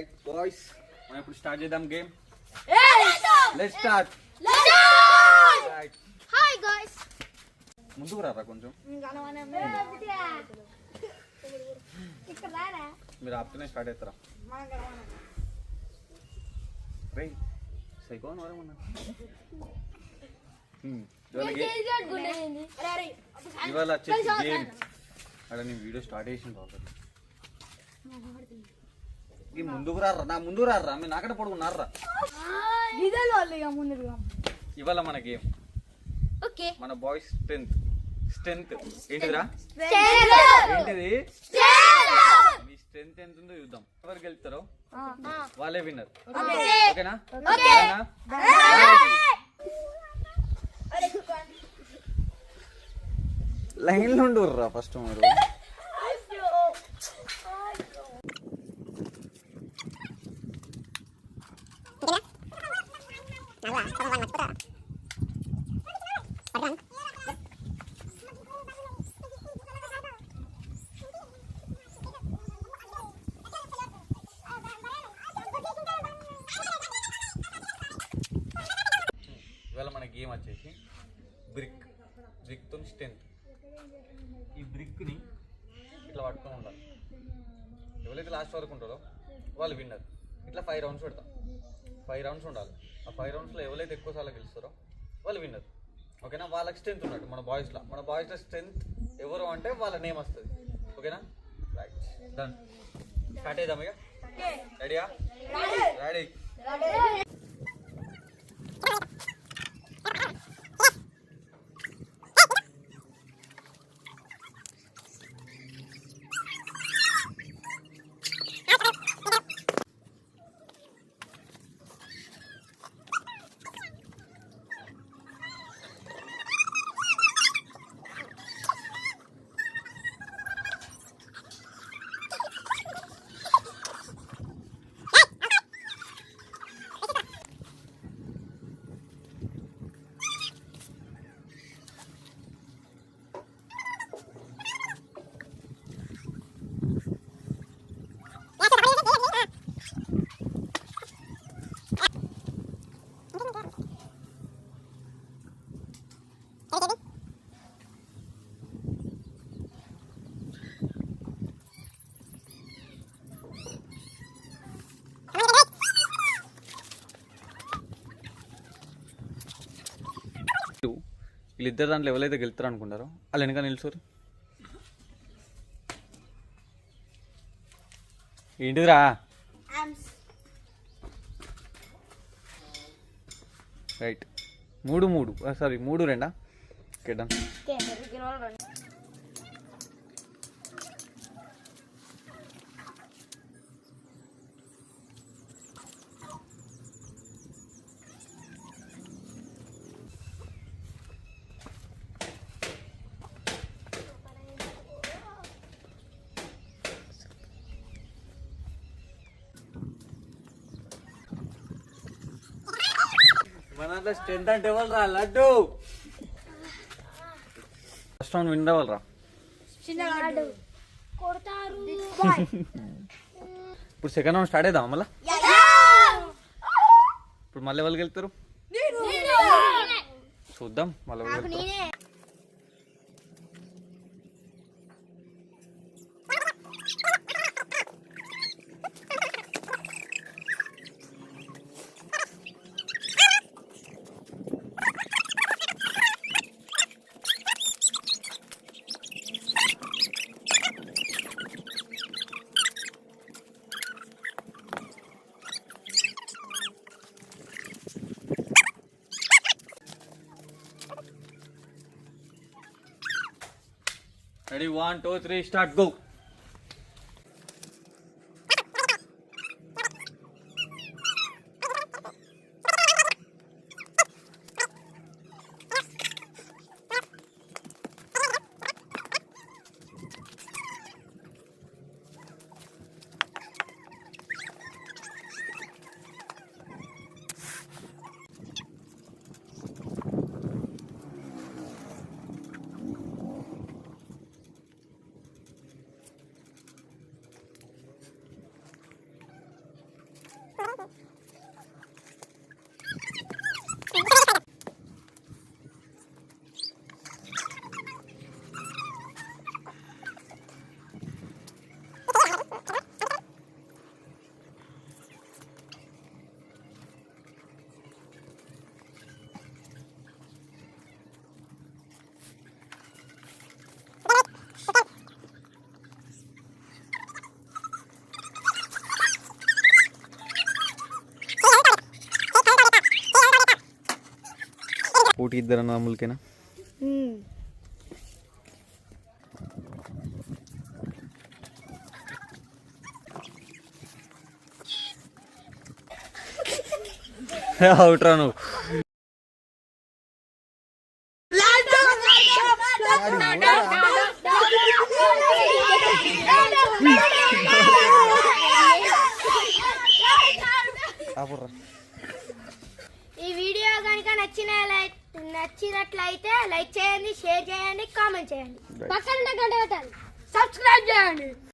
Right boys, మనం ఇప్పుడు start చేద్దాం game. Let's start. Right. Hi guys. ముందుకు రారా కొంచెం. మీరు ఆపుతూనే స్టార్ట్ అవుతారా? రైట్. సైకోన్ వరమన్నా. ఇవాళ వచ్చేసి గేమ్. అక్కడ నేను వీడియో స్టార్ట్ చేసింది కాబట్టి ఈ ముందుకు రారా, నా ముందుకు రారా, మీరు నాకడ పడుకున్నారా? ఇవాళ మన గేమ్ మన బాయ్స్ స్ట్రెంత్ ఏంటిదిరా? ఏంటిది? మీ స్ట్రెంత్ ఎంత ఉందో చూద్దాం. ఎవరికి వెళ్తారో వాళ్ళే విన్నర్. ఓకేనా? లైన్ లో ఉండరా ఫస్ట్ మీరు. ఇవాళ మన గేమ్ వచ్చేసి బ్రిక్తో స్ట్రెంత్. ఈ బ్రిక్ని ఇట్లా పట్టుకొని ఉండాలి. ఎవరైతే లాస్ట్ వరకు ఉంటారో వాళ్ళు విన్నర్. ఇట్లా 5 రౌండ్స్ పెడతాం. 5 రౌండ్స్ ఉండాలి. ఆ 5 రౌండ్స్లో ఎవరైతే ఎక్కువ సార్లు గెలుస్తారో వాళ్ళు విన్నర్. ఓకేనా? వాళ్ళకి స్ట్రెంత్ ఉన్నట్టు మన బాయ్స్లో స్ట్రెంత్ ఎవరు అంటే వాళ్ళ నేమ్ వస్తుంది. ఓకేనా? Right, done. స్టార్ట్ చేద్దాం ఇక. రెడీయా? రెడీ. వీళ్ళిద్దరు దాంట్లో ఎవరైతే గెలుతారు అనుకుంటారో వాళ్ళు వెనక నిలుచోరు. ఏంటిదిరా? రైట్. 3-2 okay, done. మన స్ట్రెంత్ అంటే ఎవరు రా? లడ్డు. ఫస్ట్ రౌండ్ విన్ అవ్వాలి రా. ఇప్పుడు సెకండ్ రౌండ్ స్టార్ట్ అవుదాం మళ్ళా. ఇప్పుడు మళ్ళీ ఎవరికి వెళ్తారు చూద్దాం. మళ్ళీ రెడీ? 1, 2, 3 start, go. పోటీ ఇద్దరు అన్నదమ్ములకేనా? అవుట్రా నువ్వు. ఈ వీడియో కనుక నచ్చినట్లయితే లైక్ చేయండి, షేర్ చేయండి, కామెంట్ చేయండి, పక్కన గంట కొట్టండి, సబ్స్క్రైబ్ చేయండి.